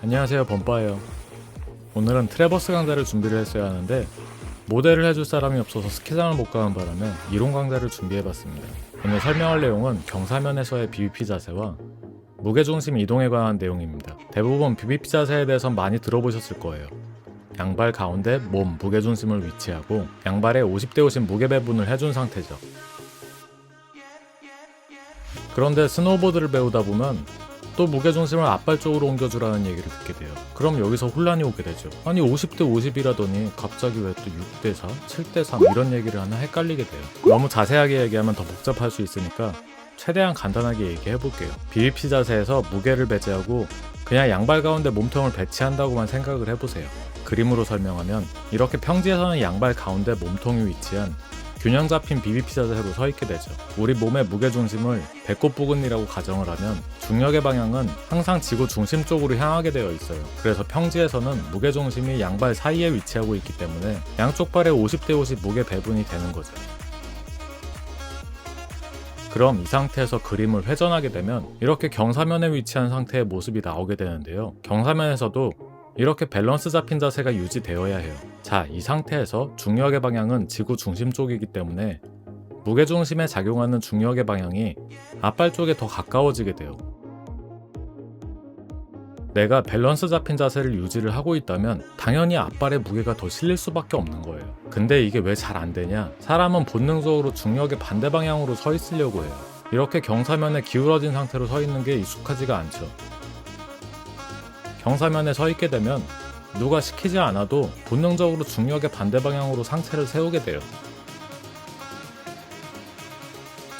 안녕하세요, 범빠예요. 오늘은 트래버스 강좌를 준비를 했어야 하는데 모델을 해줄 사람이 없어서 스키장을 못 가는 바람에 이론 강좌를 준비해봤습니다. 오늘 설명할 내용은 경사면에서의 BBP 자세와 무게중심 이동에 관한 내용입니다. 대부분 BBP 자세에 대해선 많이 들어보셨을 거예요. 양발 가운데 몸 무게중심을 위치하고 양발에 50대 50 무게 배분을 해준 상태죠. 그런데 스노우보드를 배우다 보면 또 무게중심을 앞발 쪽으로 옮겨주라는 얘기를 듣게 돼요. 그럼 여기서 혼란이 오게 되죠. 아니 50대 50이라더니 갑자기 왜 또 6대 4, 7대 3 이런 얘기를 하나 헷갈리게 돼요. 너무 자세하게 얘기하면 더 복잡할 수 있으니까 최대한 간단하게 얘기해볼게요. BBP 자세에서 무게를 배제하고 그냥 양발 가운데 몸통을 배치한다고만 생각을 해보세요. 그림으로 설명하면 이렇게 평지에서는 양발 가운데 몸통이 위치한 균형 잡힌 BBP 자세로 서 있게 되죠. 우리 몸의 무게중심을 배꼽 부근이라고 가정을 하면 중력의 방향은 항상 지구 중심 쪽으로 향하게 되어 있어요. 그래서 평지에서는 무게중심이 양발 사이에 위치하고 있기 때문에 양쪽 발에 50대 50 무게 배분이 되는 거죠. 그럼 이 상태에서 그림을 회전하게 되면 이렇게 경사면에 위치한 상태의 모습이 나오게 되는데요. 경사면에서도 이렇게 밸런스 잡힌 자세가 유지되어야 해요. 자, 이 상태에서 중력의 방향은 지구 중심 쪽이기 때문에 무게중심에 작용하는 중력의 방향이 앞발 쪽에 더 가까워지게 돼요. 내가 밸런스 잡힌 자세를 유지를 하고 있다면 당연히 앞발에 무게가 더 실릴 수밖에 없는 거예요. 근데 이게 왜 잘 안 되냐? 사람은 본능적으로 중력의 반대 방향으로 서 있으려고 해요. 이렇게 경사면에 기울어진 상태로 서 있는 게 익숙하지가 않죠. 경사면에 서 있게 되면 누가 시키지 않아도 본능적으로 중력의 반대 방향으로 상체를 세우게 돼요.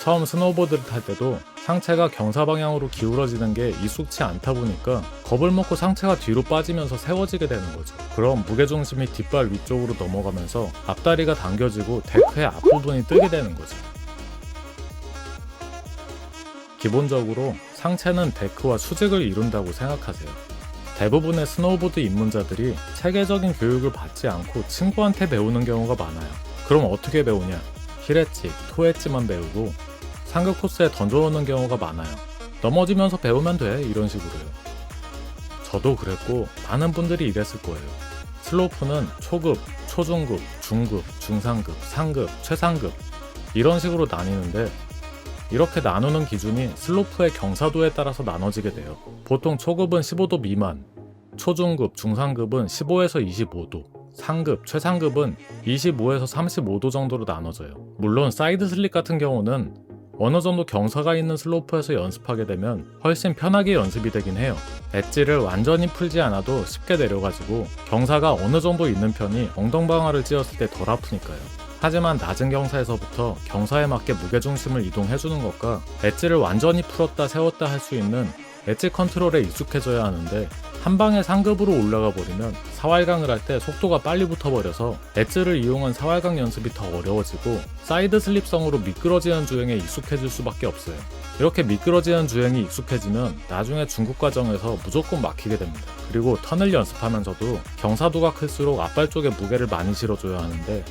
처음 스노우보드를 탈 때도 상체가 경사 방향으로 기울어지는 게 익숙치 않다 보니까 겁을 먹고 상체가 뒤로 빠지면서 세워지게 되는 거죠. 그럼 무게중심이 뒷발 위쪽으로 넘어가면서 앞다리가 당겨지고 데크의 앞부분이 뜨게 되는 거죠. 기본적으로 상체는 데크와 수직을 이룬다고 생각하세요. 대부분의 스노우보드 입문자들이 체계적인 교육을 받지 않고 친구한테 배우는 경우가 많아요. 그럼 어떻게 배우냐? 힐 엣지, 토 엣지만 배우고 상급 코스에 던져놓는 경우가 많아요. 넘어지면서 배우면 돼, 이런 식으로요. 저도 그랬고 많은 분들이 이랬을 거예요. 슬로프는 초급, 초중급, 중급, 중상급, 상급, 최상급 이런 식으로 나뉘는데 이렇게 나누는 기준이 슬로프의 경사도에 따라서 나눠지게 돼요. 보통 초급은 15도 미만, 초중급, 중상급은 15에서 25도, 상급, 최상급은 25에서 35도 정도로 나눠져요. 물론 사이드 슬립 같은 경우는 어느 정도 경사가 있는 슬로프에서 연습하게 되면 훨씬 편하게 연습이 되긴 해요. 엣지를 완전히 풀지 않아도 쉽게 내려가지고 경사가 어느 정도 있는 편이 엉덩방아를 찧었을 때 덜 아프니까요. 하지만 낮은 경사에서부터 경사에 맞게 무게중심을 이동해주는 것과 엣지를 완전히 풀었다 세웠다 할 수 있는 엣지 컨트롤에 익숙해져야 하는데 한 방에 상급으로 올라가 버리면 사활강을 할 때 속도가 빨리 붙어버려서 엣지를 이용한 사활강 연습이 더 어려워지고 사이드 슬립성으로 미끄러지는 주행에 익숙해질 수밖에 없어요. 이렇게 미끄러지는 주행이 익숙해지면 나중에 중급 과정에서 무조건 막히게 됩니다. 그리고 턴을 연습하면서도 경사도가 클수록 앞발 쪽에 무게를 많이 실어줘야 하는데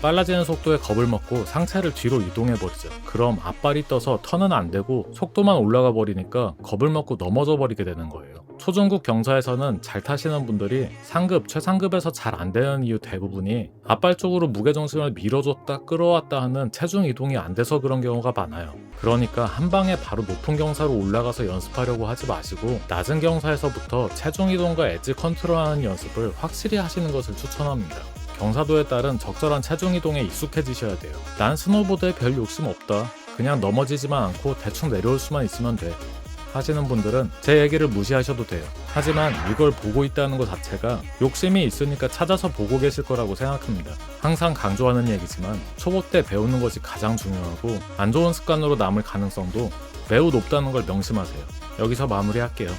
빨라지는 속도에 겁을 먹고 상체를 뒤로 이동해버리죠. 그럼 앞발이 떠서 턴은 안 되고 속도만 올라가 버리니까 겁을 먹고 넘어져 버리게 되는 거예요. 초중급 경사에서는 잘 타시는 분들이 상급, 최상급에서 잘 안 되는 이유 대부분이 앞발 쪽으로 무게중심을 밀어줬다 끌어왔다 하는 체중 이동이 안 돼서 그런 경우가 많아요. 그러니까 한 방에 바로 높은 경사로 올라가서 연습하려고 하지 마시고 낮은 경사에서부터 체중 이동과 엣지 컨트롤하는 연습을 확실히 하시는 것을 추천합니다. 경사도에 따른 적절한 체중 이동에 익숙해지셔야 돼요. 난 스노보드에 별 욕심 없다. 그냥 넘어지지만 않고 대충 내려올 수만 있으면 돼. 하시는 분들은 제 얘기를 무시하셔도 돼요. 하지만 이걸 보고 있다는 것 자체가 욕심이 있으니까 찾아서 보고 계실 거라고 생각합니다. 항상 강조하는 얘기지만 초보 때 배우는 것이 가장 중요하고 안 좋은 습관으로 남을 가능성도 매우 높다는 걸 명심하세요. 여기서 마무리할게요.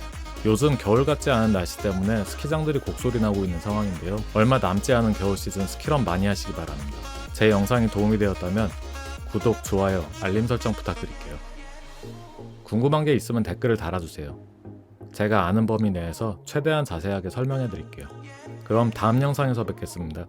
요즘 겨울 같지 않은 날씨 때문에 스키장들이 곡소리 나고 있는 상황인데요. 얼마 남지 않은 겨울 시즌 스키런 많이 하시기 바랍니다. 제 영상이 도움이 되었다면 구독, 좋아요, 알림 설정 부탁드릴게요. 궁금한 게 있으면 댓글을 달아주세요. 제가 아는 범위 내에서 최대한 자세하게 설명해 드릴게요. 그럼 다음 영상에서 뵙겠습니다.